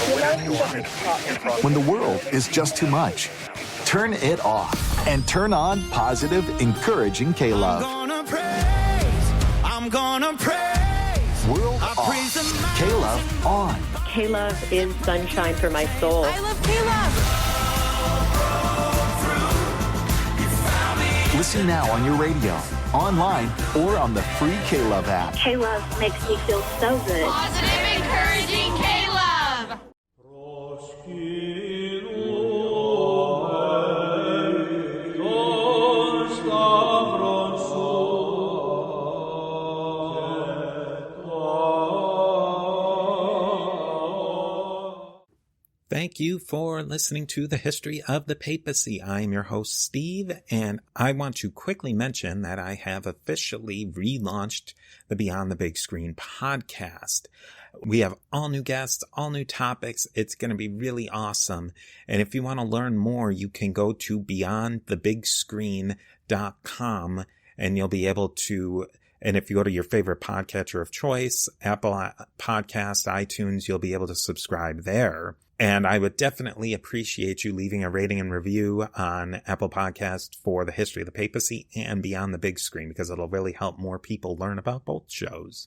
When the world is just too much, turn it off and turn on positive, encouraging K-Love. I'm gonna praise. World off. K-Love on. K-Love is sunshine for my soul. I love K-Love. Listen now on your radio, online, or on the free K-Love app. K-Love makes me feel so good. Positive, encouraging K-Love. Thank you for listening to the History of the Papacy. I'm your host, Steve, and I want to quickly mention that I have officially relaunched the Beyond the Big Screen podcast. We have all new guests, all new topics. It's going to be really awesome. And if you want to learn more, you can go to beyondthebigscreen.com and you'll be able to. And if you go to your favorite podcatcher of choice, Apple Podcast, iTunes, you'll be able to subscribe there. And I would definitely appreciate you leaving a rating and review on Apple Podcast for the History of the Papacy and Beyond the Big Screen, because it'll really help more people learn about both shows.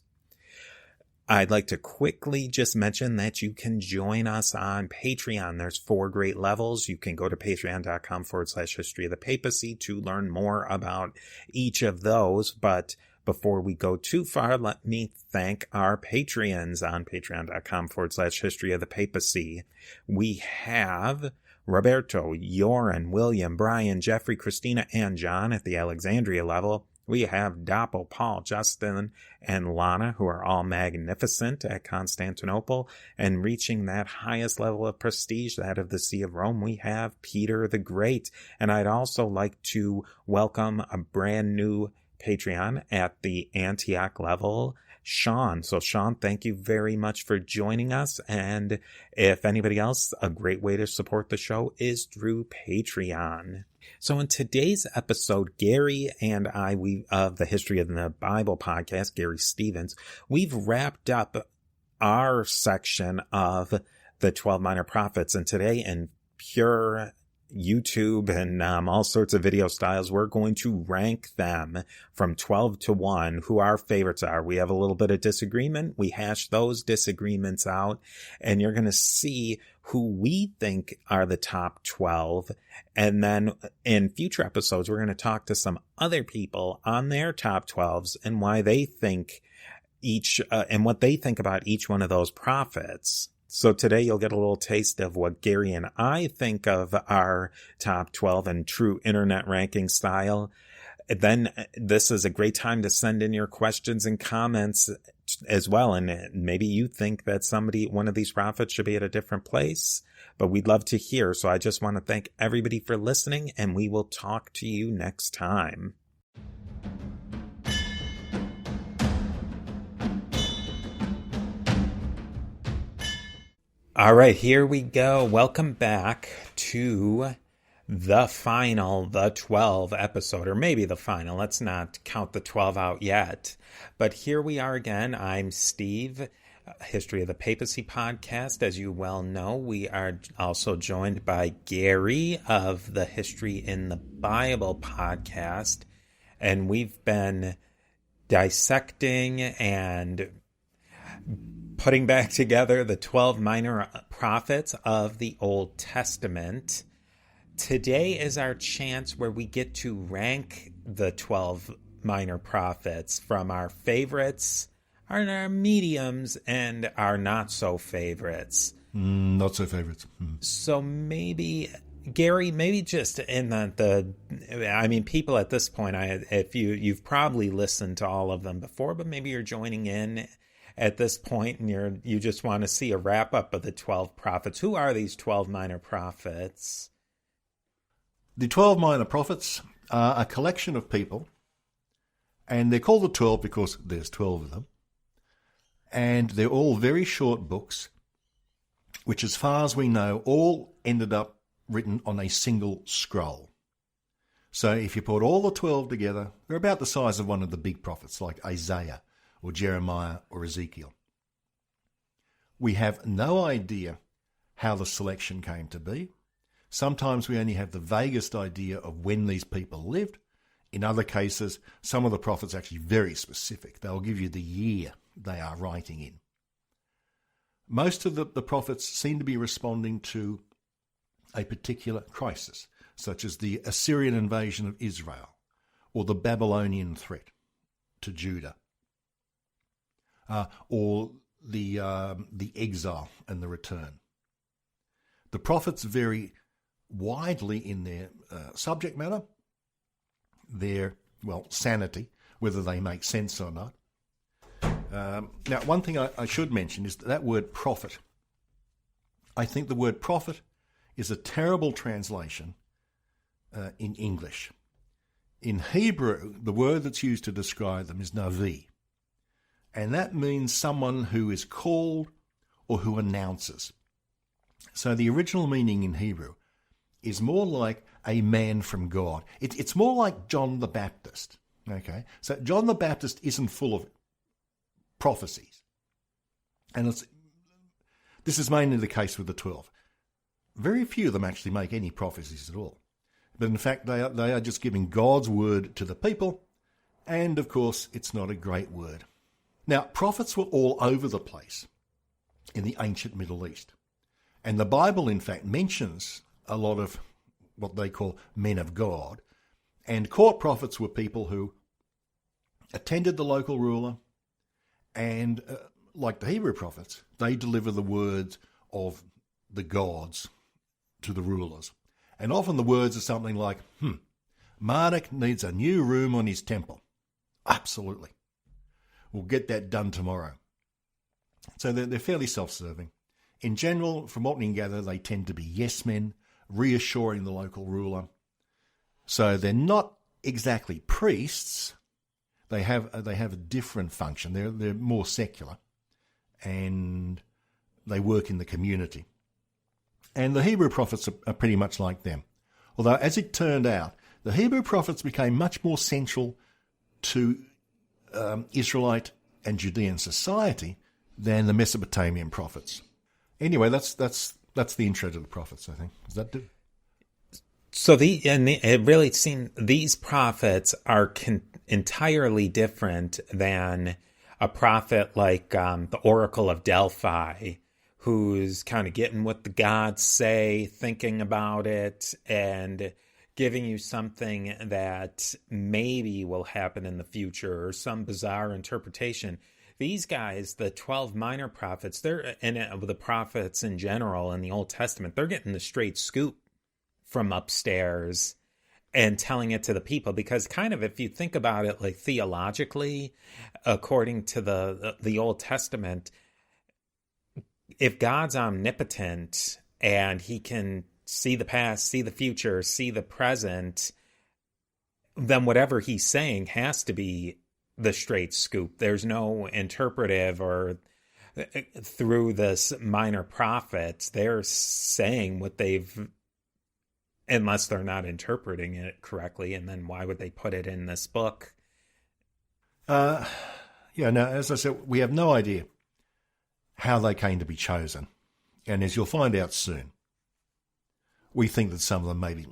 I'd like to quickly just mention that you can join us on Patreon. There's 4 great levels. You can go to patreon.com/history of the papacy to learn more about each of those. But before we go too far, let me thank our Patreons on patreon.com/history of the papacy. We have Roberto, Joran, William, Brian, Jeffrey, Christina, and John at the Alexandria level. We have Doppel, Paul, Justin, and Lana, who are all magnificent at Constantinople. And reaching that highest level of prestige, that of the See of Rome, we have Peter the Great. And I'd also like to welcome a brand new Patreon at the Antioch level, Sean. So Sean, thank you very much for joining us. And if anybody else, a great way to support the show is through Patreon. So in today's episode, Garry and I, of the History of the Bible podcast, Garry Stevens, we've wrapped up our section of the 12 minor prophets. And today, in pure YouTube and all sorts of video styles, we're going to rank them from 12 to 1, who our favorites are. We have a little bit of disagreement. We hash those disagreements out, and you're going to see who we think are the top 12. And then in future episodes, we're going to talk to some other people on their top 12s and why they think and what they think about each one of those prophets. So today you'll get a little taste of what Garry and I think of our top 12 in true internet ranking style. Then this is a great time to send in your questions and comments as well. And maybe you think that one of these prophets should be at a different place, but we'd love to hear. So I just want to thank everybody for listening, and we will talk to you next time. All right, here we go. Welcome back to the 12 episode, or maybe the final. Let's not count the 12 out yet. But here we are again. I'm Steve, History of the Papacy podcast. As you well know, we are also joined by Garry of the History in the Bible podcast. And we've been dissecting and putting back together the 12 minor prophets of the Old Testament. Today is our chance where we get to rank the 12 minor prophets from our favorites, our mediums, and our not-so-favorites. Not so favorites. So maybe, Garry, just in people at this point, if you've probably listened to all of them before, but maybe you're joining in at this point and you just want to see a wrap up of the 12 prophets. Who are these 12 minor prophets? The 12 minor prophets are a collection of people, and they're called the 12 because there's 12 of them. And they're all very short books, which as far as we know, all ended up written on a single scroll. So if you put all the 12 together, they're about the size of one of the big prophets like Isaiah or Jeremiah or Ezekiel. We have no idea how the selection came to be. Sometimes we only have the vaguest idea of when these people lived. In other cases, some of the prophets are actually very specific. They'll give you the year they are writing in. Most of the prophets seem to be responding to a particular crisis, such as the Assyrian invasion of Israel or the Babylonian threat to Judah, or the exile and the return. The prophets vary widely in their subject matter, their, sanity, whether they make sense or not. Now, one thing I should mention is that word prophet. I think the word prophet is a terrible translation in English. In Hebrew, the word that's used to describe them is navi, and that means someone who is called or who announces. So the original meaning in Hebrew is more like a man from God. It's more like John the Baptist. Okay, so John the Baptist isn't full of prophecies, and this is mainly the case with the 12. Very few of them actually make any prophecies at all. But in fact, they are just giving God's word to the people, and of course, it's not a great word. Now, prophets were all over the place in the ancient Middle East, and the Bible, in fact, mentions a lot of what they call men of God, and court prophets were people who attended the local ruler, and like the Hebrew prophets, they deliver the words of the gods to the rulers. And often the words are something like, Marduk needs a new room on his temple. Absolutely. We'll get that done tomorrow. So they're fairly self-serving. In general, from what we can gather, they tend to be yes men, reassuring the local ruler. So they're not exactly priests. They have a different function. They're more secular, and they work in the community. And the Hebrew prophets are pretty much like them. Although, as it turned out, the Hebrew prophets became much more central to Israelite and Judean society than the Mesopotamian prophets. Anyway, that's the intro to the prophets, I think. Does that do? So it really seemed these prophets are entirely different than a prophet like the Oracle of Delphi, who's kind of getting what the gods say, thinking about it, and giving you something that maybe will happen in the future or some bizarre interpretation. These guys, the 12 minor prophets, the prophets in general in the Old Testament, they're getting the straight scoop from upstairs and telling it to the people, because kind of if you think about it like theologically, according to the Old Testament, if God's omnipotent and he can see the past, see the future, see the present, then whatever he's saying has to be the straight scoop. There's no interpretive or through this minor prophets. They're saying what they've, unless they're not interpreting it correctly, and then why would they put it in this book? Now, as I said, we have no idea how they came to be chosen. And as you'll find out soon, we think that some of them maybe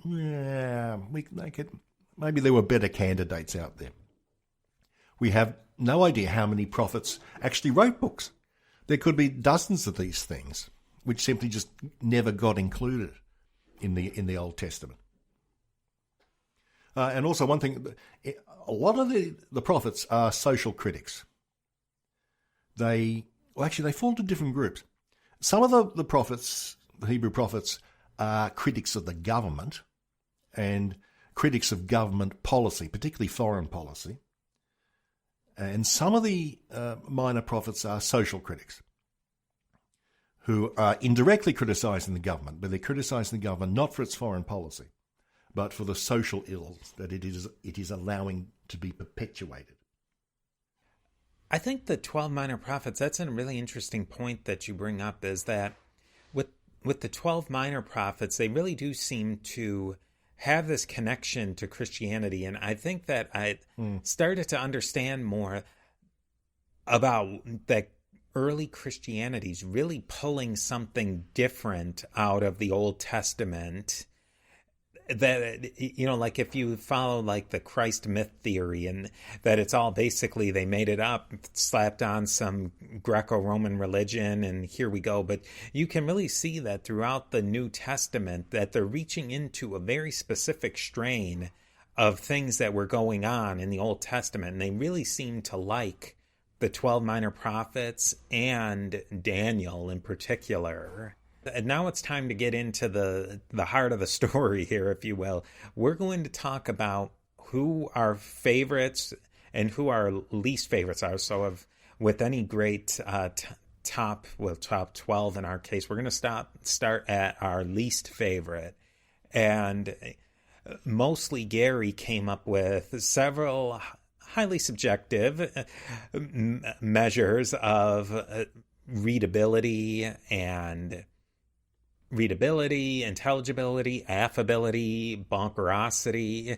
there were better candidates out there. We have no idea how many prophets actually wrote books. There could be dozens of these things, which simply just never got included in the Old Testament. And also one thing, a lot of the prophets are social critics. They fall into different groups. Some of the prophets, the Hebrew prophets, are critics of the government and critics of government policy, particularly foreign policy. And some of the minor prophets are social critics who are indirectly criticising the government, but they're criticising the government not for its foreign policy, but for the social ills that it is allowing to be perpetuated. I think the 12 minor prophets, that's a really interesting point that you bring up, is that with the 12 minor prophets, they really do seem to have this connection to Christianity. And I think that I started to understand more about that early Christianity is really pulling something different out of the Old Testament. That, you know, like if you follow like the Christ myth theory, and that it's all basically they made it up, slapped on some Greco-Roman religion, and here we go. But you can really see that throughout the New Testament that they're reaching into a very specific strain of things that were going on in the Old Testament. And they really seem to like the 12 minor prophets and Daniel in particular. And now it's time to get into the heart of the story here, if you will. We're going to talk about who our favorites and who our least favorites are. So with any great top 12 in our case, we're going to start at our least favorite. And mostly Garry came up with several highly subjective measures of readability, intelligibility, affability, bonkerosity,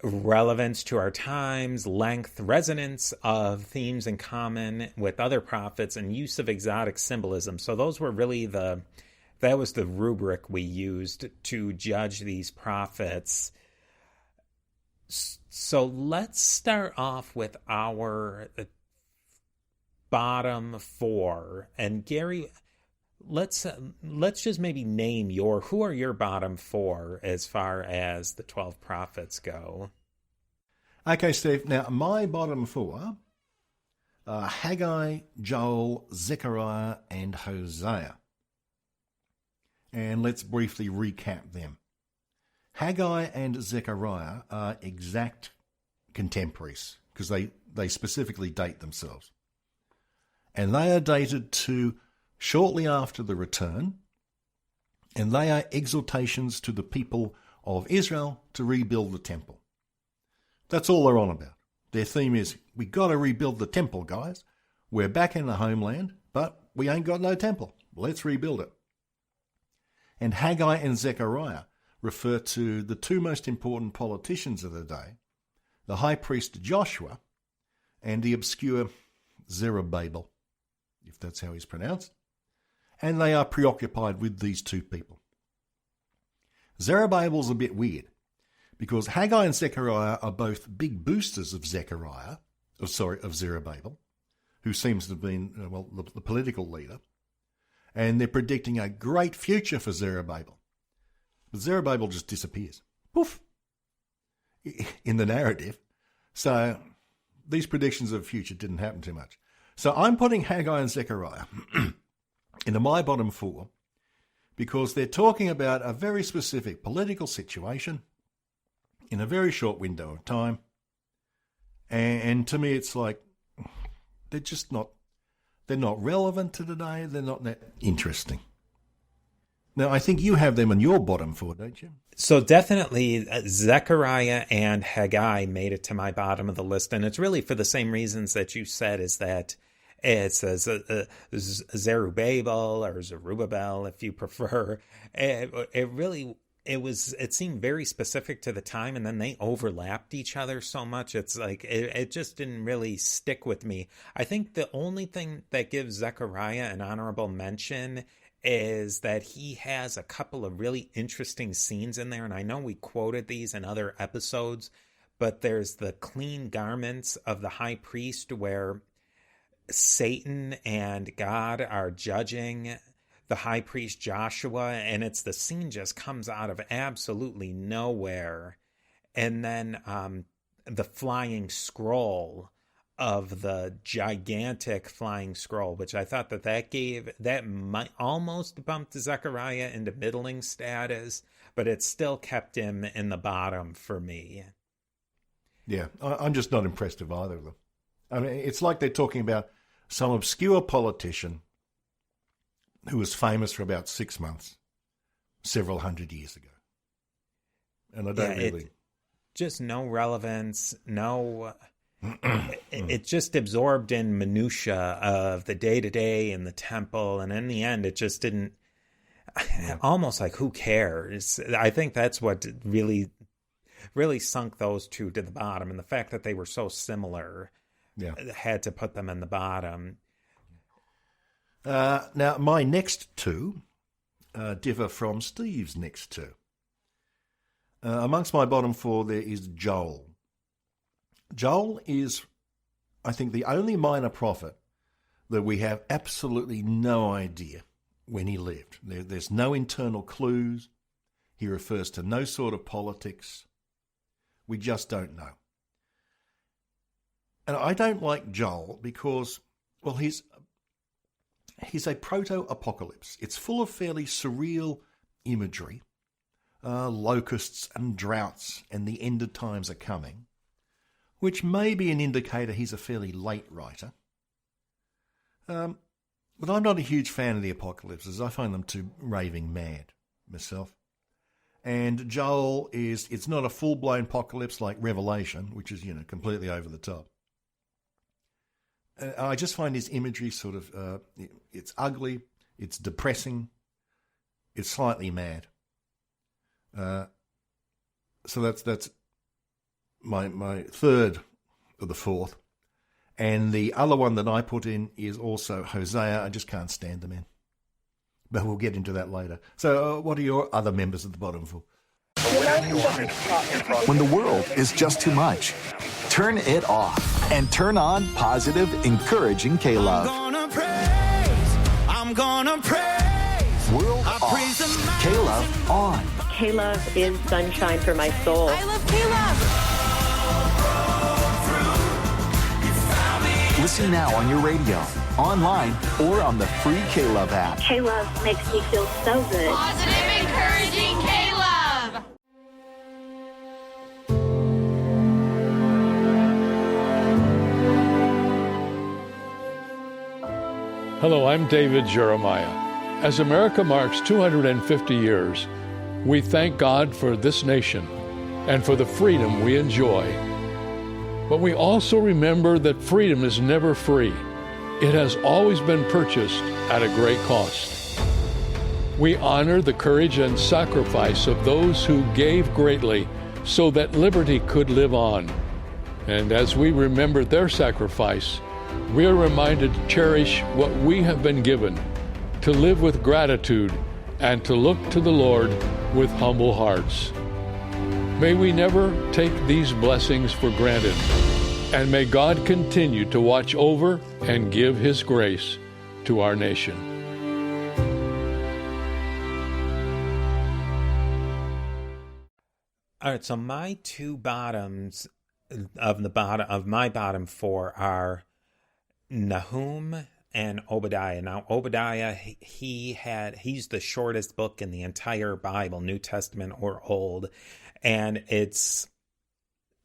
relevance to our times, length, resonance of themes in common with other prophets, and use of exotic symbolism. So those were really that was the rubric we used to judge these prophets. So let's start off with our bottom four. And Garry, let's just maybe name who are your bottom four as far as the 12 prophets go. Okay, Steve. Now, my bottom four are Haggai, Joel, Zechariah, and Hosea. And let's briefly recap them. Haggai and Zechariah are exact contemporaries because they specifically date themselves. And they are dated to shortly after the return, and they are exhortations to the people of Israel to rebuild the temple. That's all they're on about. Their theme is, we got to rebuild the temple, guys. We're back in the homeland, but we ain't got no temple. Let's rebuild it. And Haggai and Zechariah refer to the two most important politicians of the day, the high priest Joshua and the obscure Zerubbabel, if that's how he's pronounced. And they are preoccupied with these two people. Zerubbabel's a bit weird because Haggai and Zechariah are both big boosters of Zerubbabel, who seems to have been, the political leader. And they're predicting a great future for Zerubbabel. But Zerubbabel just disappears. Poof! In the narrative. So these predictions of the future didn't happen too much. So I'm putting Haggai and Zechariah into my bottom four because they're talking about a very specific political situation in a very short window of time. And to me, it's like they're not relevant to today. They're not that interesting. Now, I think you have them in your bottom four, don't you? So definitely Zechariah and Haggai made it to my bottom of the list. And it's really for the same reasons that you said, is that it's a Zerubbabel or Zerubbabel, if you prefer. It seemed very specific to the time, and then they overlapped each other so much. It's like, it just didn't really stick with me. I think the only thing that gives Zechariah an honorable mention is that he has a couple of really interesting scenes in there. And I know we quoted these in other episodes, but there's the clean garments of the high priest where Satan and God are judging the high priest Joshua, and the scene just comes out of absolutely nowhere. And then the flying scroll of the gigantic flying scroll, which I thought that might almost bumped Zechariah into middling status, but it still kept him in the bottom for me. Yeah, I'm just not impressed with either of them. I mean, it's like they're talking about some obscure politician who was famous for about 6 months, several hundred years ago. And I don't really... Just no relevance, no... It just absorbed in minutia of the day-to-day in the temple, and in the end, it just didn't... Almost like, who cares? I think that's what really sunk those two to the bottom, and the fact that they were so similar had to put them in the bottom. Now, my next two differ from Steve's next two. Amongst my bottom four, there is Joel. Joel is, I think, the only minor prophet that we have absolutely no idea when he lived. There's no internal clues. He refers to no sort of politics. We just don't know. And I don't like Joel because, well, he's a proto-apocalypse. It's full of fairly surreal imagery. Locusts and droughts and the end of times are coming, which may be an indicator he's a fairly late writer. But I'm not a huge fan of the apocalypses. I find them too raving mad myself. And Joel it's not a full-blown apocalypse like Revelation, which is, completely over the top. I just find his imagery sort of, it's ugly, it's depressing, it's slightly mad. So that's my third of the fourth. And the other one that I put in is also Hosea. I just can't stand the man. But we'll get into that later. So what are your other members at the bottom for? When the world is just too much, turn it off and turn on positive, encouraging K-Love. I'm gonna praise. World I off. praise the mountains. K-Love on. K-Love is sunshine for my soul. I love K-Love. Listen now on your radio, online, or on the free K-Love app. K-Love makes me feel so good. Positive, encouraging K-Love. Hello, I'm David Jeremiah. As America marks 250 years, we thank God for this nation and for the freedom we enjoy. But we also remember that freedom is never free. It has always been purchased at a great cost. We honor the courage and sacrifice of those who gave greatly so that liberty could live on. And as we remember their sacrifice, we are reminded to cherish what we have been given, to live with gratitude, and to look to the Lord with humble hearts. May we never take these blessings for granted, and may God continue to watch over and give His grace to our nation. All right, so my two bottoms of my bottom four are Nahum and Obadiah. Now, Obadiah, he's the shortest book in the entire Bible, New Testament or Old. And it's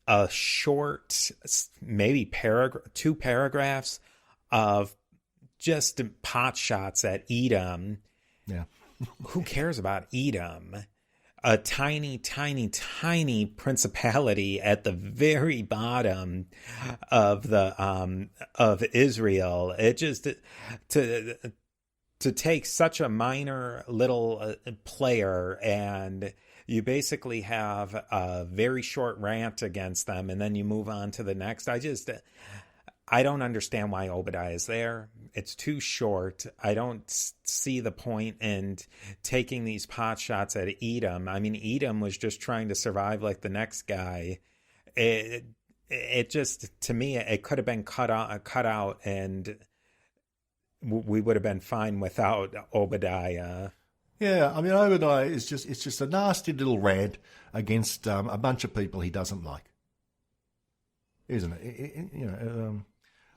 a short, maybe two paragraphs of just pot shots at Edom. Yeah. Who cares about Edom? A tiny, tiny, tiny principality at the very bottom of the of Israel. It just to take such a minor little player, and you basically have a very short rant against them, and then you move on to the next. I don't understand why Obadiah is there. It's too short. I don't see the point in taking these pot shots at Edom. I mean, Edom was just trying to survive like the next guy. It just, to me, it could have been cut out, and we would have been fine without Obadiah. Yeah, I mean, Obadiah it's just a nasty little rant against a bunch of people he doesn't like, isn't it?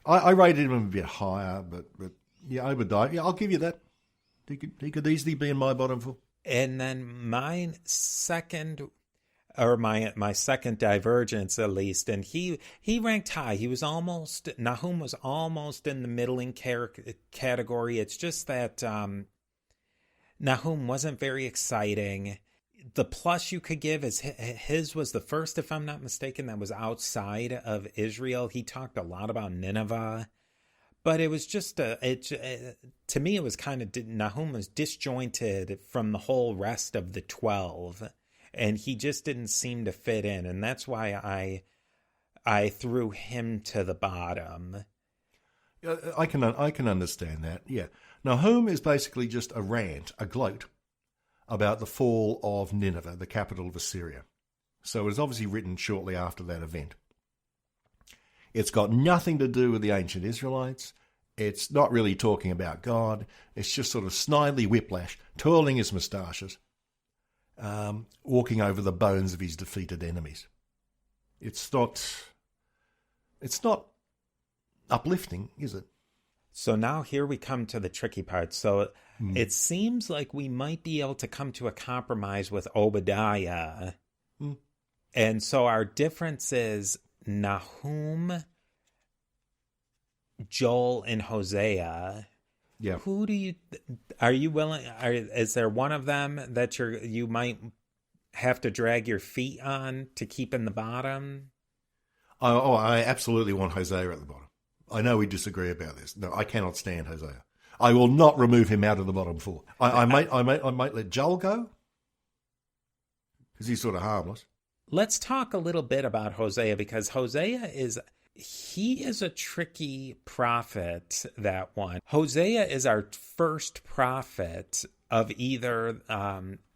I rated him a bit higher, but yeah, Obadiah, yeah, I'll give you that. He could easily be in my bottom four. And then my second divergence, at least, and he ranked high. Nahum was almost in the middling category. It's just that Nahum wasn't very exciting. The plus you could give is his was the first, if I'm not mistaken, that was outside of Israel. He talked a lot about Nineveh, but it was just to me, it was kind of, Nahum was disjointed from the whole rest of the 12, and he just didn't seem to fit in, and that's why I threw him to the bottom. I can understand that. Yeah. Nahum is basically just a rant, a gloat, about the fall of Nineveh, the capital of Assyria. So it was obviously written shortly after that event. It's got nothing to do with the ancient Israelites. It's not really talking about God. It's just sort of snidely whiplash, twirling his moustaches, walking over the bones of his defeated enemies. It's not uplifting, is it? So now here we come to the tricky part. So it seems like we might be able to come to a compromise with Obadiah. And so our difference is Nahum, Joel, and Hosea. Yeah. Who do you, are you willing, is there one of them that you might have to drag your feet on to keep in the bottom? I absolutely want Hosea at the bottom. I know we disagree about this. No, I cannot stand Hosea. I will not remove him out of the bottom four. I might let Joel go because he's sort of harmless. Let's talk a little bit about Hosea, because Hosea is a tricky prophet, that one. Hosea is our first prophet of either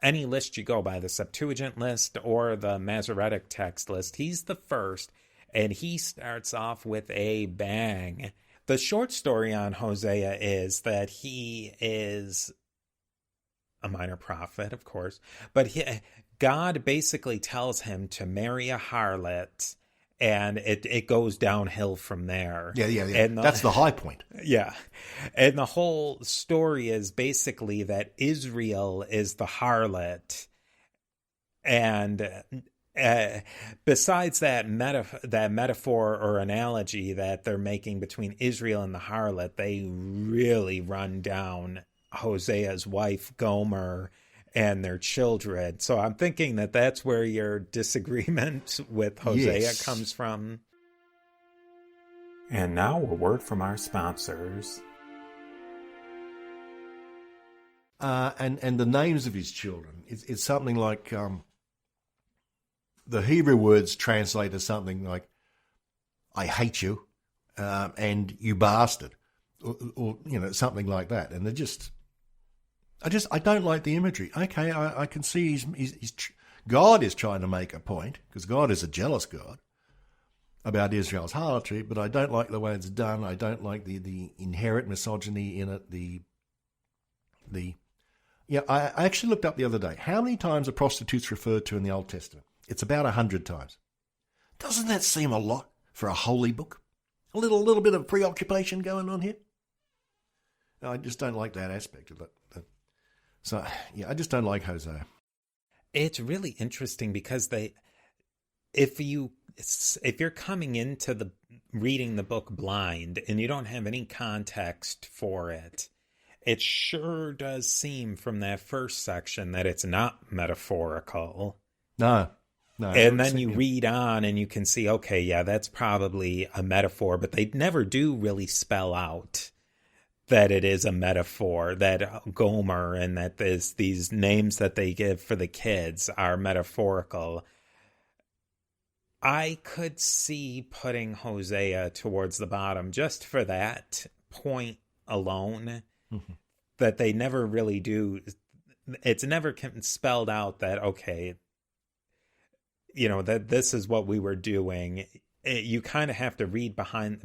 any list you go by, the Septuagint list or the Masoretic text list. He's the first, and he starts off with a bang. The short story on Hosea is that he is a minor prophet, of course, but God basically tells him to marry a harlot, and it goes downhill from there. Yeah. And that's the high point. Yeah. And the whole story is basically that Israel is the harlot. And besides that metaphor or analogy that they're making between Israel and the harlot, they really run down Hosea's wife, Gomer, and their children. So I'm thinking that that's where your disagreement with Hosea comes from. And now a word from our sponsors. And the names of his children. It's something like the Hebrew words translate as something like, I hate you, and you bastard, or something like that. And they're just... I don't like the imagery. Okay, I can see he's God is trying to make a point, because God is a jealous God about Israel's harlotry, but I don't like the way it's done. I don't like the inherent misogyny in it. I actually looked up the other day. How many times are prostitutes referred to in the Old Testament? It's about 100 times. Doesn't that seem a lot for a holy book? A little bit of preoccupation going on here? I just don't like that aspect of it. So, I just don't like Hosea. It's really interesting because if you're coming into reading the book blind and you don't have any context for it, it sure does seem from that first section that it's not metaphorical. No. And then you read on and you can see, okay, yeah, that's probably a metaphor, but they never do really spell out that it is a metaphor, that Gomer and that these names that they give for the kids are metaphorical. I could see putting Hosea towards the bottom just for that point alone, that they never really do. It's never spelled out that, okay, that this is what we were doing. You kind of have to read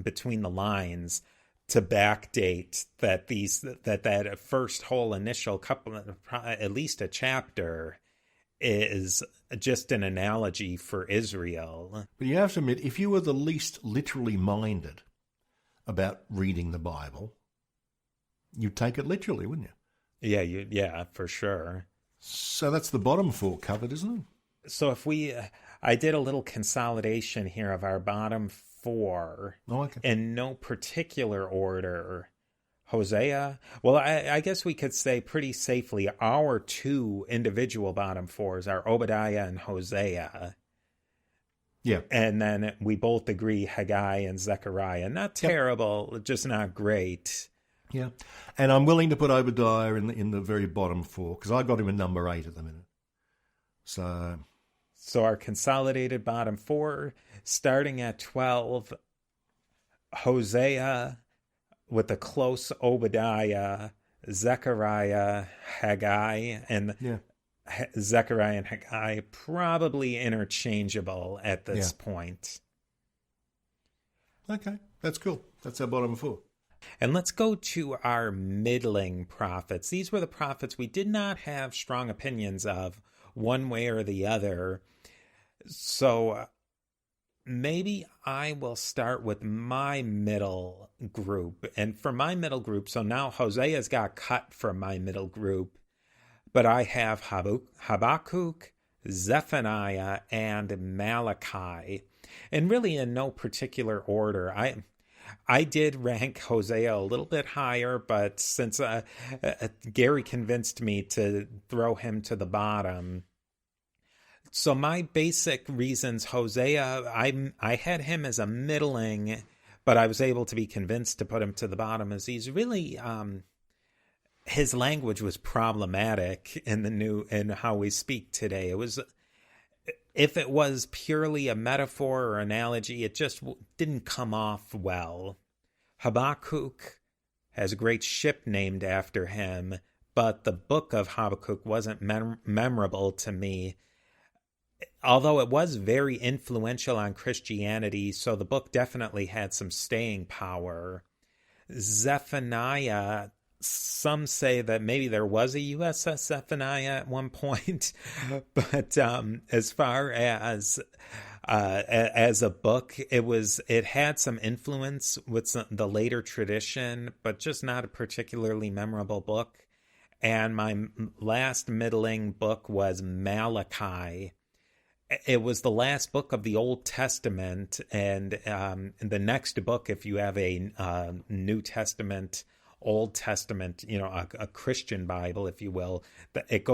between the lines to backdate that first whole initial couple, at least a chapter, is just an analogy for Israel. But you have to admit, if you were the least literally minded about reading the Bible, you'd take it literally, wouldn't you? Yeah, for sure. So that's the bottom four covered, isn't it? So I did a little consolidation here of our bottom four in no particular order. Hosea, well, I guess we could say pretty safely our two individual bottom fours are Obadiah and Hosea. Yeah. And then we both agree Haggai and Zechariah. Not terrible, just not great. Yeah. And I'm willing to put Obadiah in the very bottom four, because I got him in number 8 at the minute. So our consolidated bottom four, starting at 12, Hosea with a close Obadiah, Zechariah, Haggai, and Yeah. Zechariah and Haggai probably interchangeable at this point. Okay, that's cool. That's our bottom four. And let's go to our middling prophets. These were the prophets we did not have strong opinions of one way or the other. So maybe I will start with my middle group. And for my middle group, so now Hosea's got cut from my middle group, but I have Habakkuk, Zephaniah, and Malachi. And really in no particular order. I did rank Hosea a little bit higher, but since Garry convinced me to throw him to the bottom. So my basic reasons, Hosea, I had him as a middling, but I was able to be convinced to put him to the bottom, as he's really, his language was problematic in how we speak today. It was, if it was purely a metaphor or analogy, it just didn't come off well. Habakkuk has a great ship named after him, but the book of Habakkuk wasn't memorable to me, although it was very influential on Christianity, so the book definitely had some staying power. Zephaniah, some say that maybe there was a USS Zephaniah at one point, but as far as a book, it had some influence with the later tradition, but just not a particularly memorable book. And my last middling book was Malachi. It was the last book of the Old Testament, and the next book, if you have a New Testament, Old Testament, a Christian Bible, if you will, it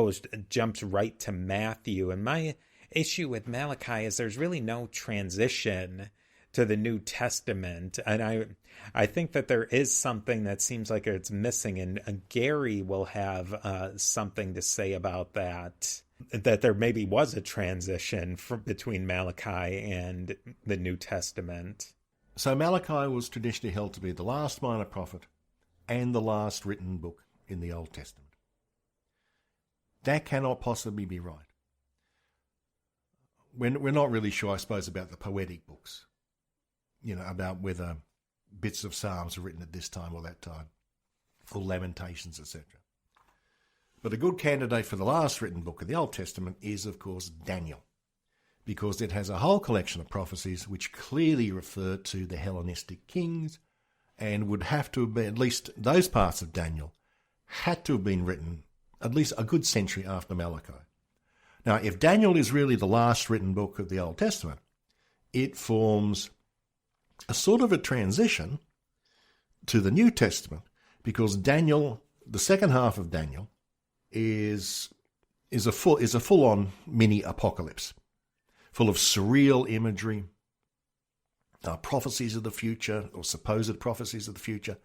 jumps right to Matthew. And my issue with Malachi is there's really no transition to the New Testament, and I think that there is something that seems like it's missing, and Garry will have something to say about that there maybe was a transition between Malachi and the New Testament. So Malachi was traditionally held to be the last minor prophet and the last written book in the Old Testament. That cannot possibly be right. We're not really sure, I suppose, about the poetic books, about whether bits of Psalms were written at this time or that time, or Lamentations, etc. But a good candidate for the last written book of the Old Testament is, of course, Daniel, because it has a whole collection of prophecies which clearly refer to the Hellenistic kings, and would have to have been, at least those parts of Daniel, had to have been written at least a good century after Malachi. Now, if Daniel is really the last written book of the Old Testament, it forms a sort of a transition to the New Testament, because Daniel, the second half of Daniel, is a full-on mini-apocalypse, full of surreal imagery, prophecies of the future, or supposed prophecies of the future,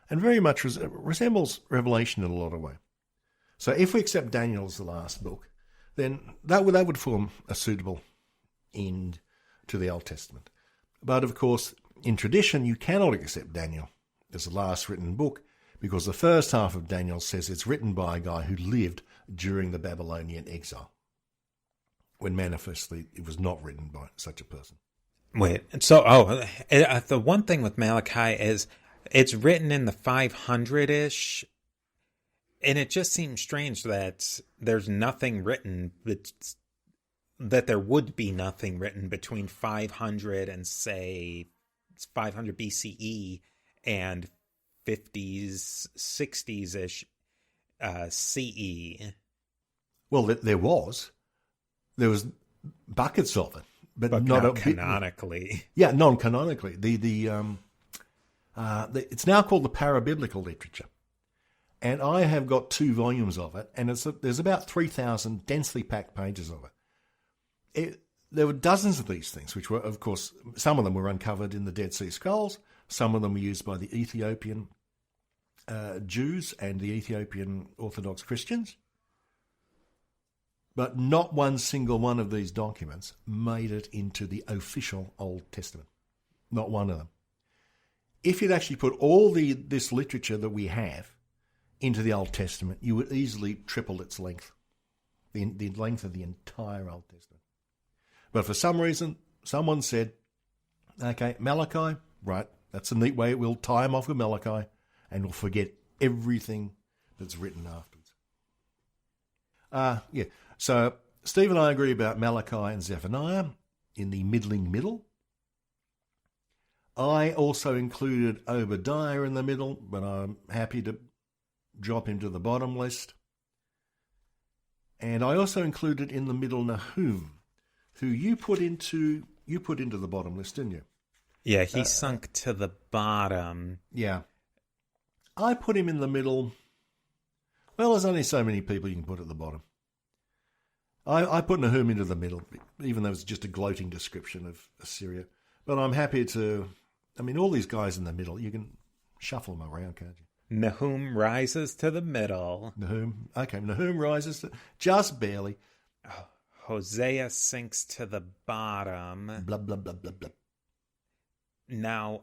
and very much resembles Revelation in a lot of ways. So if we accept Daniel as the last book, then that would form a suitable end to the Old Testament. But of course, in tradition, you cannot accept Daniel as the last written book, because the first half of Daniel says it's written by a guy who lived during the Babylonian exile, when manifestly it was not written by such a person. Wait, so, the one thing with Malachi is it's written in the 500-ish, and it just seems strange that there's nothing written, that there would be nothing written between 500 and, say, 500 BCE and 50s, 60s-ish CE. Well, there was buckets of it, but not canonically. Yeah, non-canonically. It's now called the parabiblical literature, and I have got 2 volumes of it, and there's about 3,000 densely packed pages of it. There were dozens of these things, which were, of course, some of them were uncovered in the Dead Sea Scrolls. Some of them were used by the Ethiopian Jews and the Ethiopian Orthodox Christians. But not one single one of these documents made it into the official Old Testament. Not one of them. If you'd actually put all this literature that we have into the Old Testament, you would easily triple its length, the length of the entire Old Testament. But for some reason, someone said, okay, Malachi, right, that's a neat way. We'll tie him off with Malachi and we'll forget everything that's written afterwards. So Steve and I agree about Malachi and Zephaniah in the middling middle. I also included Obadiah in the middle, but I'm happy to drop him to the bottom list. And I also included in the middle Nahum, who you put into the bottom list, didn't you? Yeah, he sunk to the bottom. Yeah. I put him in the middle. Well, there's only so many people you can put at the bottom. I put Nahum into the middle, even though it's just a gloating description of Assyria. But I'm happy to... I mean, all these guys in the middle, you can shuffle them around, can't you? Nahum rises to the middle. Nahum rises just barely. Hosea sinks to the bottom. Blah, blah, blah, blah, blah. Now,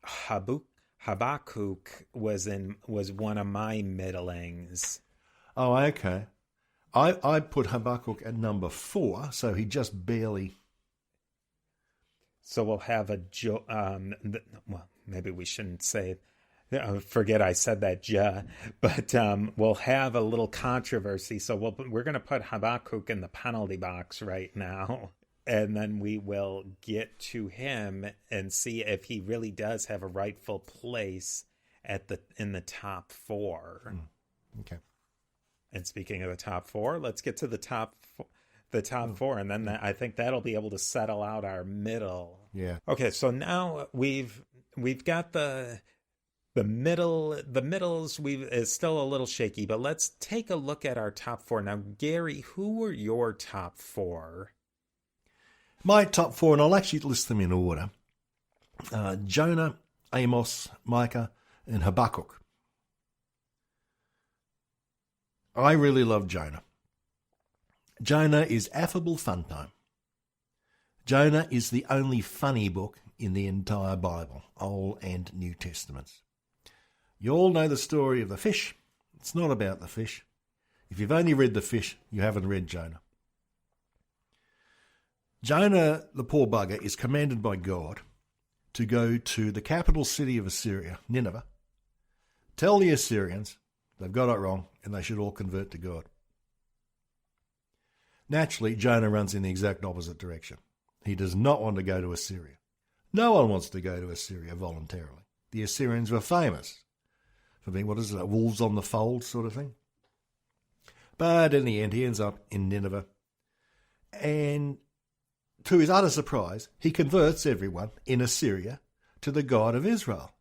Habakkuk was one of my middlings. Oh, okay. I put Habakkuk at number 4, so he just barely... So we'll have well, maybe we shouldn't say, forget I said that, but we'll have a little controversy. So we're going to put Habakkuk in the penalty box right now, and then we will get to him and see if he really does have a rightful place in the top 4. Okay. And speaking of the top 4, let's get to the top 4, and then I think that'll be able to settle out our middle. Yeah. Okay, so now we've got the middle. The middles is still a little shaky, but let's take a look at our top 4 now. Gary, who were your top 4? My top 4, and I'll actually list them in order: Jonah, Amos, Micah, and Habakkuk. I really love Jonah. Jonah is affable fun time. Jonah is the only funny book in the entire Bible, Old and New Testaments. You all know the story of the fish. It's not about the fish. If you've only read the fish, you haven't read Jonah. Jonah, the poor bugger, is commanded by God to go to the capital city of Assyria, Nineveh, tell the Assyrians they've got it wrong and they should all convert to God. Naturally, Jonah runs in the exact opposite direction. He does not want to go to Assyria. No one wants to go to Assyria voluntarily. The Assyrians were famous for being, wolves on the fold sort of thing. But in the end, he ends up in Nineveh. And to his utter surprise, he converts everyone in Assyria to the God of Israel.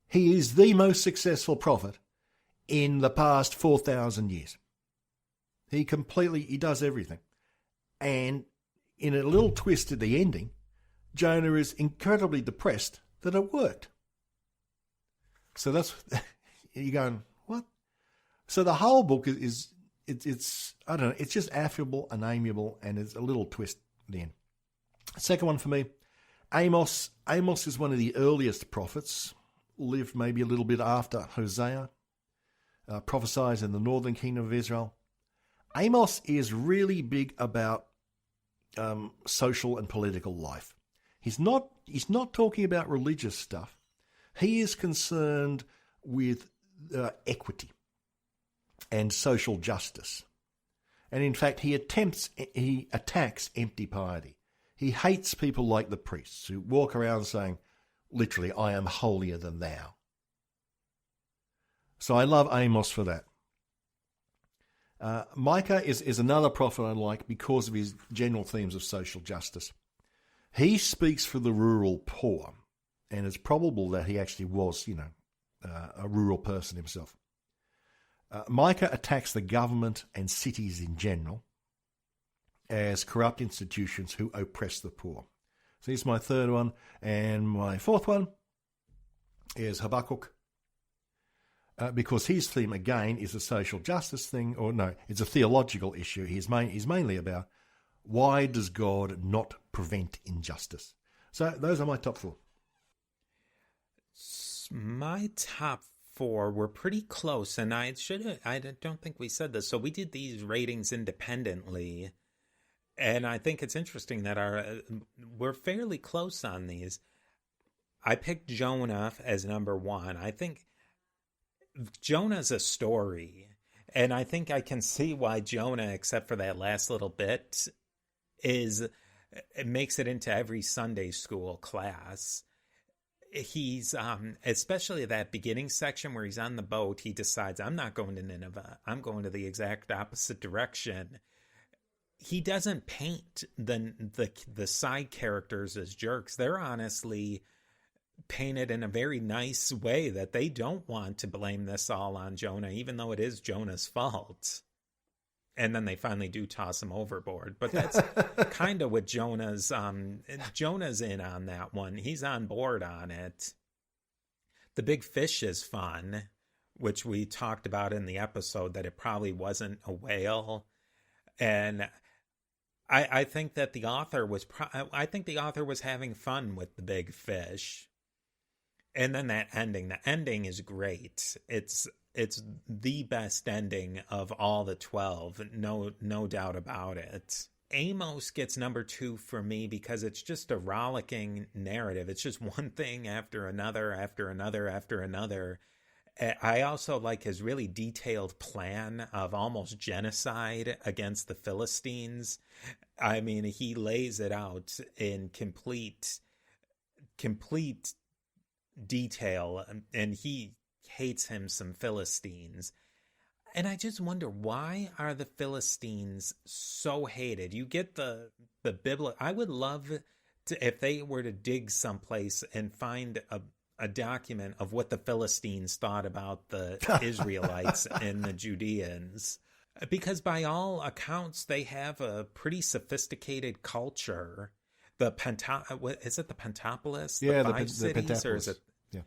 He is the most successful prophet in the past 4,000 years. He does everything. And in a little twist at the ending, Jonah is incredibly depressed that it worked. So that's, you're going, what? So the whole book it's I don't know, it's just affable and amiable, and it's a little twist at the end. Second one for me, Amos. Amos is one of the earliest prophets, lived maybe a little bit after Hosea, prophesies in the northern kingdom of Israel. Amos is really big about social and political life. He's not talking about religious stuff. He is concerned with equity and social justice. And in fact, he attacks empty piety. He hates people like the priests who walk around saying, literally, I am holier than thou. So I love Amos for that. Micah is another prophet I like because of his general themes of social justice. He speaks for the rural poor, and it's probable that he actually was, a rural person himself. Micah attacks the government and cities in general as corrupt institutions who oppress the poor. So here's my third one. And my fourth one is Habakkuk. Because his theme, again, is a social justice thing, or no, it's a theological issue. He's mainly about why does God not prevent injustice? So those are my top 4. My top 4 were pretty close, and I don't think we said this. So we did these ratings independently, and I think it's interesting that we're fairly close on these. I picked Jonah as number 1. I think Jonah's a story, and I think I can see why Jonah, except for that last little bit, it makes it into every Sunday school class. He's especially that beginning section where he's on the boat, he decides, I'm not going to Nineveh, I'm going to the exact opposite direction. He doesn't paint the side characters as jerks. They're honestly painted in a very nice way, that they don't want to blame this all on Jonah, even though it is Jonah's fault. And then they finally do toss him overboard. But that's kind of what Jonah's in on that one. He's on board on it. The big fish is fun, which we talked about in the episode, that it probably wasn't a whale. And I think that the author was having fun with the big fish. And then the ending is great. It's the best ending of all the 12, no doubt about it. Amos gets number 2 for me because it's just a rollicking narrative. It's just one thing after another, after another, after another. I also like his really detailed plan of almost genocide against the Philistines. I mean, he lays it out in complete detail, and he hates him some Philistines. And I just wonder, why are the Philistines so hated? You get the biblical. I would love to, if they were to dig someplace and find a document of what the Philistines thought about the Israelites and the Judeans, because by all accounts they have a pretty sophisticated culture. Is it the Pentapolis? Yeah, the 5 cities, Pentapolis. or is it? Yeah.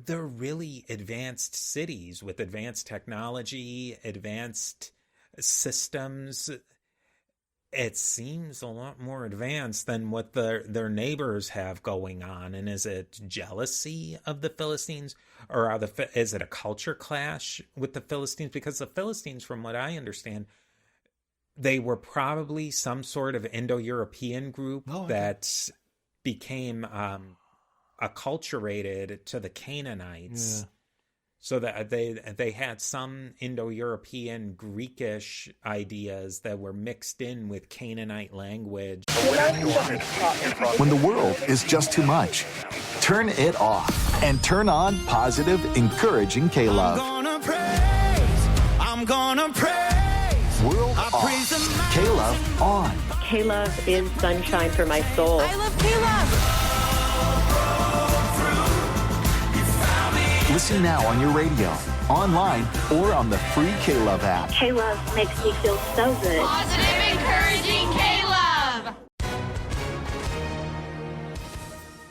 They're really advanced cities with advanced technology, advanced systems. It seems a lot more advanced than what their neighbors have going on. And is it jealousy of the Philistines, or is it a culture clash with the Philistines? Because the Philistines, from what I understand, they were probably some sort of Indo-European group that became acculturated to the Canaanites. Yeah. So that they had some Indo-European Greekish ideas that were mixed in with Canaanite language. When the world is just too much, turn it off and turn on positive, encouraging K-Love. I'm gonna praise. World off. K-Love on. K-Love is sunshine for my soul. I love K-Love. Listen now on your radio, online, or on the free K-Love app. K-Love makes me feel so good. Positive, encouraging K-Love.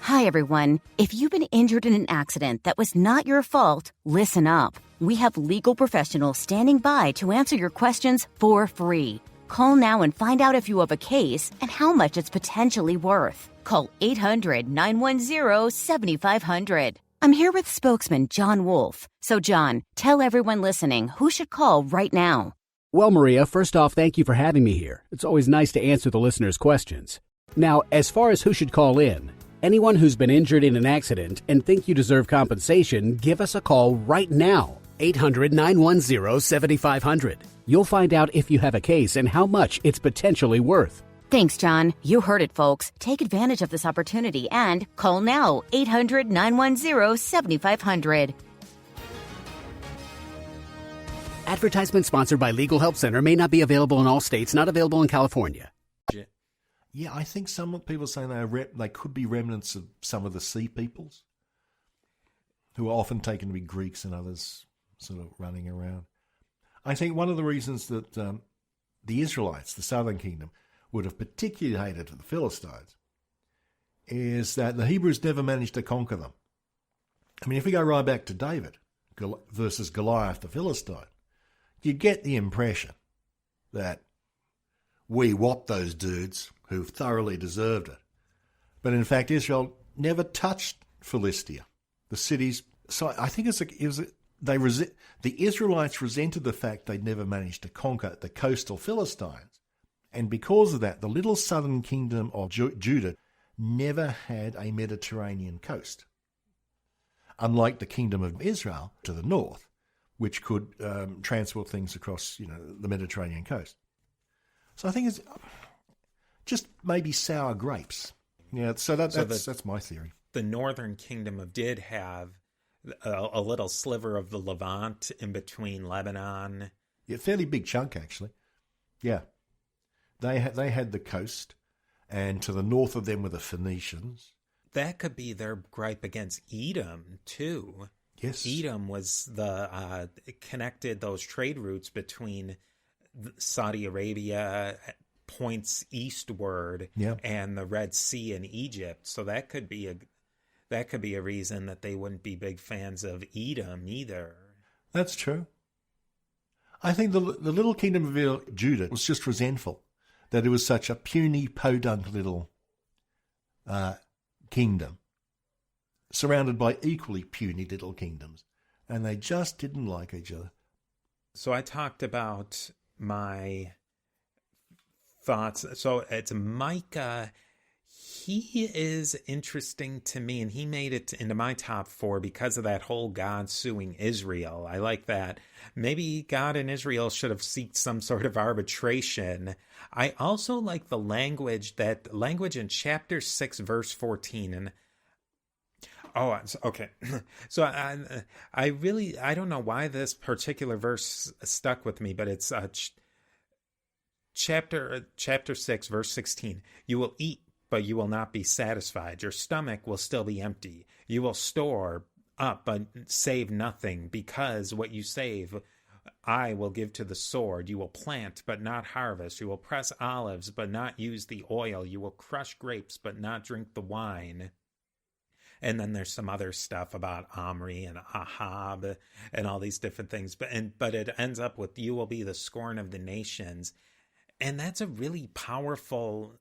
Hi, everyone. If you've been injured in an accident that was not your fault, listen up. We have legal professionals standing by to answer your questions for free. Call now and find out if you have a case and how much it's potentially worth. Call 800-910-7500. I'm here with spokesman John Wolf. So, John, tell everyone listening who should call right now. Well, Maria, first off, thank you for having me here. It's always nice to answer the listeners' questions. Now, as far as who should call in, anyone who's been injured in an accident and think you deserve compensation, give us a call right now. 800-910-7500. You'll find out if you have a case and how much it's potentially worth. Thanks, John. You heard it, folks. Take advantage of this opportunity and call now, 800-910-7500. Advertisement sponsored by Legal Help Center. May not be available in all states. Not available in California. Yeah, I think some people are saying they could be remnants of some of the sea peoples, who are often taken to be Greeks and others sort of running around. I think one of the reasons that the Israelites, the southern kingdom, would have particularly hated the Philistines is that the Hebrews never managed to conquer them. I mean, if we go right back to David versus Goliath the Philistine, you get the impression that we whopped those dudes who thoroughly deserved it. But in fact, Israel never touched Philistia. The cities So I think the Israelites resented the fact they'd never managed to conquer the coastal Philistines. And because of that, the little southern kingdom of Judah never had a Mediterranean coast. Unlike the kingdom of Israel to the north, which could transport things across, the Mediterranean coast. So I think it's just maybe sour grapes. Yeah, so that's my theory. The northern kingdom did have a little sliver of the Levant in between Lebanon. Yeah, fairly big chunk, actually. Yeah. They had the coast, and to the north of them were the Phoenicians. That could be their gripe against Edom, too. Yes. Edom was connected those trade routes between Saudi Arabia, points eastward, and the Red Sea in Egypt. So that could be a reason that they wouldn't be big fans of Edom either. That's true. I think the little kingdom of Judah was just resentful that it was such a puny, podunk little kingdom, surrounded by equally puny little kingdoms, and they just didn't like each other. So I talked about my thoughts. So it's Micah. He is interesting to me, and he made it into my top 4 because of that whole God suing Israel. I like that. Maybe God and Israel should have sought some sort of arbitration. I also like the language in chapter 6, verse 14. And okay. So I don't know why this particular verse stuck with me, but it's chapter 6, verse 16. You will eat, but you will not be satisfied. Your stomach will still be empty. You will store up, but save nothing, because what you save, I will give to the sword. You will plant, but not harvest. You will press olives, but not use the oil. You will crush grapes, but not drink the wine. And then there's some other stuff about Omri and Ahab and all these different things. But it ends up with, you will be the scorn of the nations. And that's a really powerful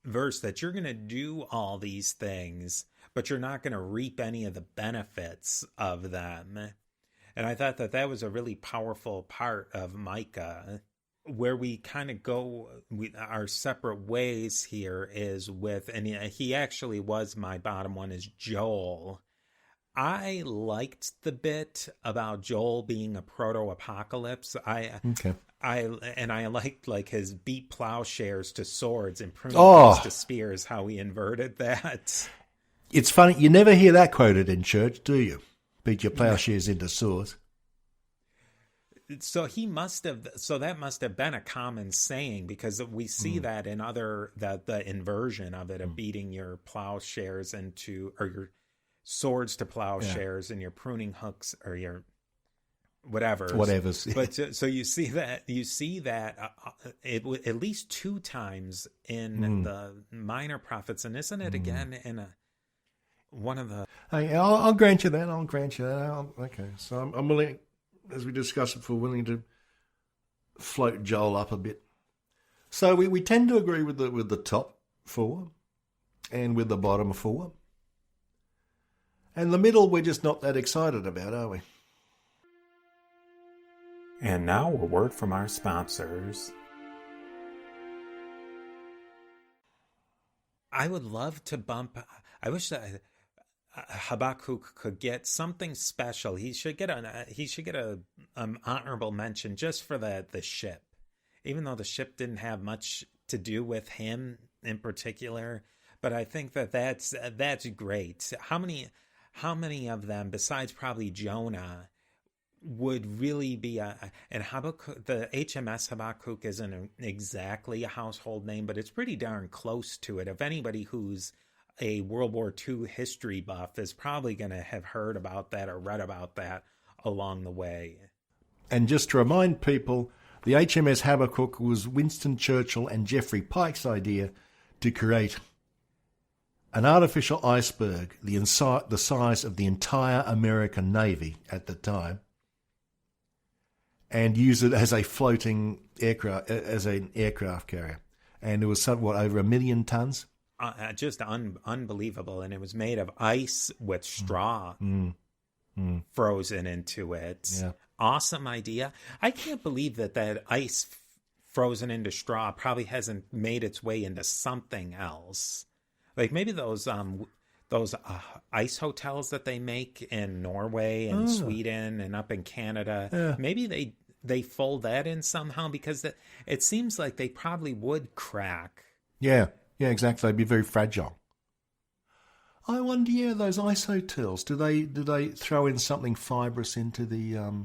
verse, that you're going to do all these things, but you're not going to reap any of the benefits of them. And I thought that was a really powerful part of Micah. Where we kind of go our separate ways here is with, and he actually was my bottom one, is Joel. I liked the bit about Joel being a proto-apocalypse. I liked like his beat plowshares to swords and pruning hooks to spears, how he inverted that. It's funny, you never hear that quoted in church, do you? Beat your plowshares into swords. So that must have been a common saying, because we see that in the inversion of it, of beating your plowshares or your swords to plowshares, and your pruning hooks or your whatever's. But so you see that at least 2 times in the minor prophets, and isn't it again in one of the? I'll grant you that. Okay, so I'm willing, as we discussed before, willing to float Joel up a bit. So we tend to agree with the top 4 and with the bottom 4. And the middle, we're just not that excited about, are we? And now a word from our sponsors. I would love to I wish that Habakkuk could get something special. He should get an honorable mention just for the ship. Even though the ship didn't have much to do with him in particular, but I think that's great. How many of them, besides probably Jonah, would really be and Habakkuk, the HMS Habakkuk isn't exactly a household name, but it's pretty darn close to it. If anybody who's a World War II history buff is probably going to have heard about that or read about that along the way. And just to remind people, the HMS Habakkuk was Winston Churchill and Geoffrey Pike's idea to create an artificial iceberg the size of the entire American Navy at the time, and use it as a floating aircraft, as an aircraft carrier. And it was over 1 million tons. Just unbelievable. And it was made of ice with straw. frozen into it. Yeah. Awesome idea. I can't believe that ice frozen into straw probably hasn't made its way into something else. Like maybe those ice hotels that they make in Norway and Sweden and up in Canada. Maybe they fold that in somehow, because it seems like they probably would crack. Yeah, exactly. They'd be very fragile. I wonder, those ice hotels, do they throw in something fibrous into the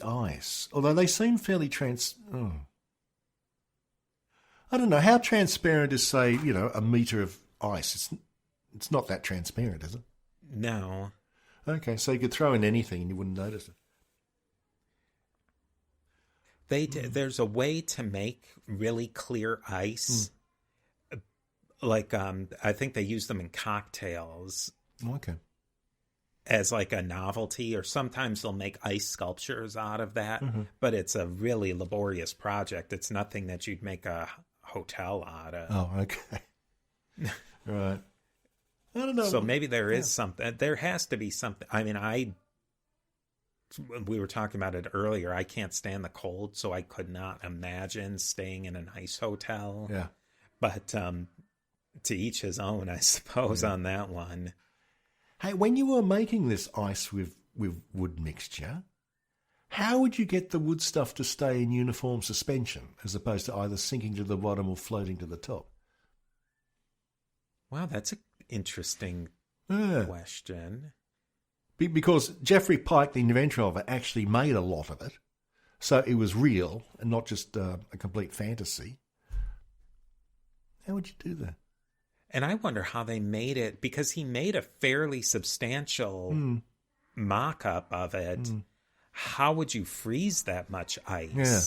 ice? Although they seem fairly I don't know, how transparent is, say, a metre of ice? It's not that transparent, is it? No. Okay, so you could throw in anything and you wouldn't notice it. There's a way to make really clear ice. Like, I think they use them in cocktails. Okay. As like a novelty, or sometimes they'll make ice sculptures out of that. But it's a really laborious project. It's nothing that you'd make a hotel out of. Oh, okay. Right. I don't know. So maybe there is something. There has to be something. I mean, we were talking about it earlier. I can't stand the cold, so I could not imagine staying in an ice hotel. Yeah. But to each his own, I suppose, on that one. Hey, when you were making this ice with wood mixture, how would you get the wood stuff to stay in uniform suspension as opposed to either sinking to the bottom or floating to the top? Wow, that's an interesting question. Because Geoffrey Pike, the inventor of it, actually made a lot of it. So it was real and not just a complete fantasy. How would you do that? And I wonder how they made it, because he made a fairly substantial mock-up of it. How would you freeze that much ice? Yeah,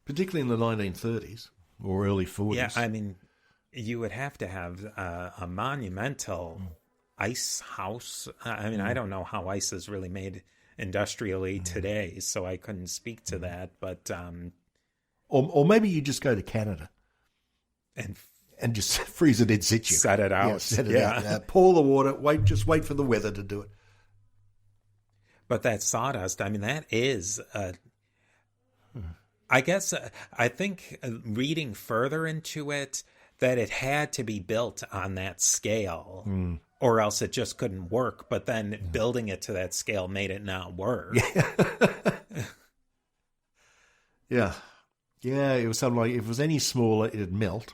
particularly in the 1930s or early 40s. Yeah, I mean, you would have to have a monumental ice house. I mean, I don't know how ice is really made industrially today, so I couldn't speak to that. But or maybe you just go to Canada and just freeze it in situ. Set it out. Yeah, set it out. Pour the water. Just wait for the weather to do it. But that sawdust, I mean, that is, I guess, I think reading further into it, that it had to be built on that scale, or else it just couldn't work. But then building it to that scale made it not work. Yeah. Yeah, it was something like, if it was any smaller, it'd melt.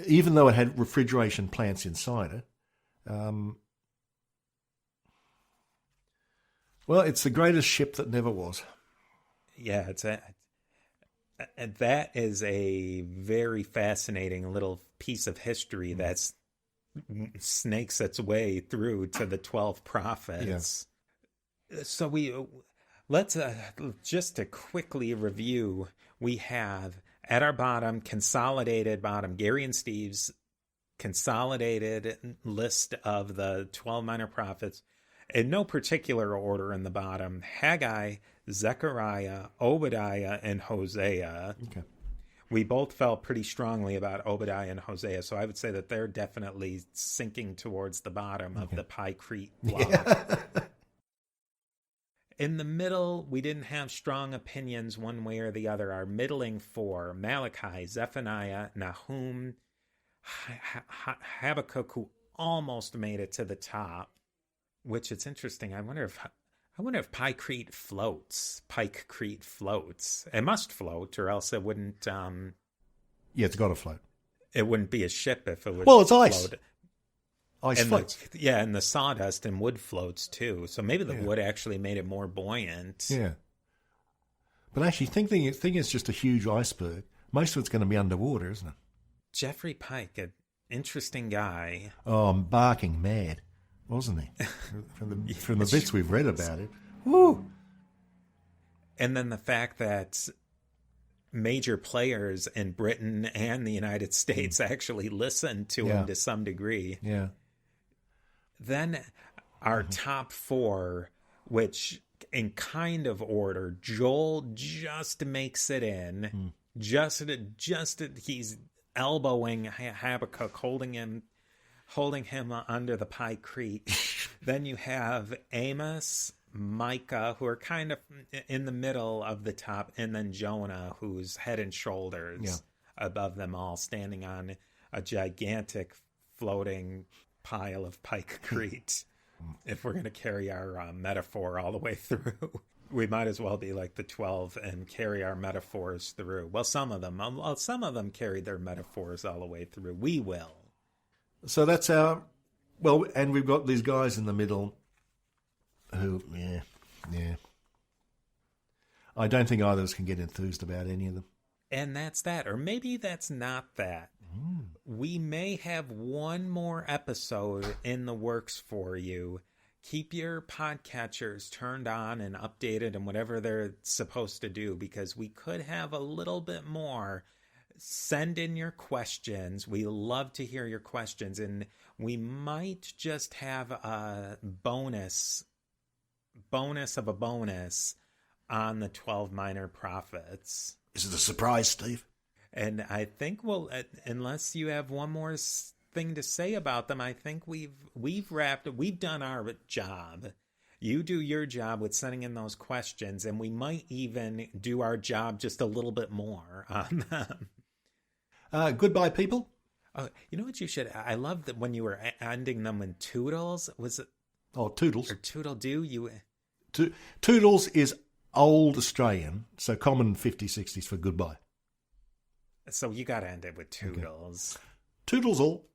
Even though it had refrigeration plants inside it. Well, it's the greatest ship that never was. Yeah, that is a very fascinating little piece of history that snakes its way through to the 12 prophets. Yeah. So let's just to quickly review, we have at our bottom, consolidated bottom, Garry and Steve's consolidated list of the 12 minor prophets. In no particular order in the bottom: Haggai, Zechariah, Obadiah, and Hosea. Okay. We both felt pretty strongly about Obadiah and Hosea, so I would say that they're definitely sinking towards the bottom of the Pie Crete block. Yeah. In the middle, we didn't have strong opinions one way or the other. Our middling four: Malachi, Zephaniah, Nahum, Habakkuk, who almost made it to the top. Which, it's interesting. I wonder if Pike Crete floats. It must float, or else it wouldn't. Yeah, it's got to float. It wouldn't be a ship if it would. Well, it's float. ice. Ice floats. And the sawdust and wood floats too. So maybe the wood actually made it more buoyant. Yeah. But actually, thinking it's just a huge iceberg. Most of it's going to be underwater, isn't it? Geoffrey Pike, an interesting guy. Oh, I'm barking mad. Wasn't he? From the bits we've read about it. Woo! And then the fact that major players in Britain and the United States actually listened to him to some degree. Yeah. Then our top four, which in kind of order, Joel just makes it in. Just he's elbowing Habakkuk, holding him holding him under the pie-crete. Then you have Amos, Micah, who are kind of in the middle of the top, and then Jonah, who's head and shoulders above them all, standing on a gigantic floating pile of pie-crete. If we're going to carry our metaphor all the way through, we might as well be like the 12 and carry our metaphors through. Well, some of them carry their metaphors all the way through. We will. So that's our... Well, and we've got these guys in the middle who, yeah. I don't think either of us can get enthused about any of them. And that's that. Or maybe that's not that. We may have one more episode in the works for you. Keep your podcatchers turned on and updated and whatever they're supposed to do, because we could have a little bit more. Send in your questions. We love to hear your questions, and we might just have a bonus of a bonus on the 12 minor prophets. Is it a surprise, Steve? And I think unless you have one more thing to say about them, I think we've done our job. You do your job with sending in those questions, and we might even do our job just a little bit more on them. Goodbye, people. You know what you should... I love that when you were ending them in toodles. Was it... Oh, toodles. Or toodle-doo? Toodles is old Australian, so common 50s, 60s for goodbye. So you got to end it with toodles. Okay. Toodles all.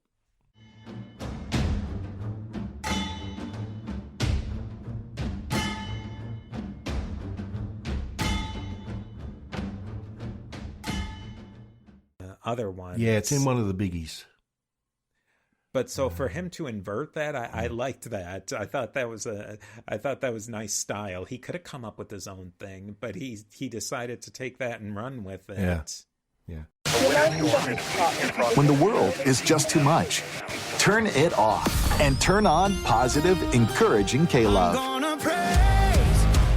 Other ones. Yeah, it's in one of the biggies. But so for him to invert that, I liked that. I thought that was nice style. He could have come up with his own thing, but he decided to take that and run with it. Yeah. When the world is just too much, turn it off and turn on positive, encouraging K-Love.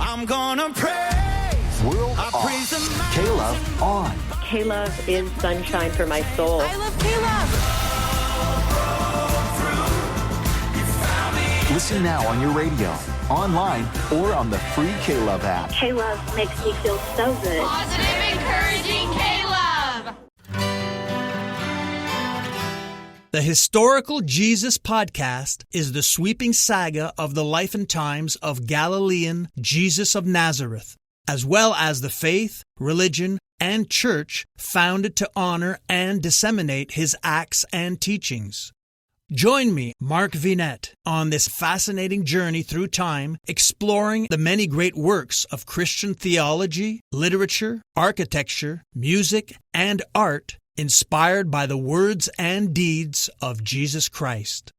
I'm gonna praise. World off. K-Love on. K-Love is sunshine for my soul. I love K-Love. Listen now on your radio, online, or on the free K-Love app. K-Love makes me feel so good. Positive, encouraging K-Love. The Historical Jesus Podcast is the sweeping saga of the life and times of Galilean Jesus of Nazareth, as well as the faith, religion, and church founded to honor and disseminate his acts and teachings. Join me, Mark Vinette, on this fascinating journey through time, exploring the many great works of Christian theology, literature, architecture, music, and art inspired by the words and deeds of Jesus Christ.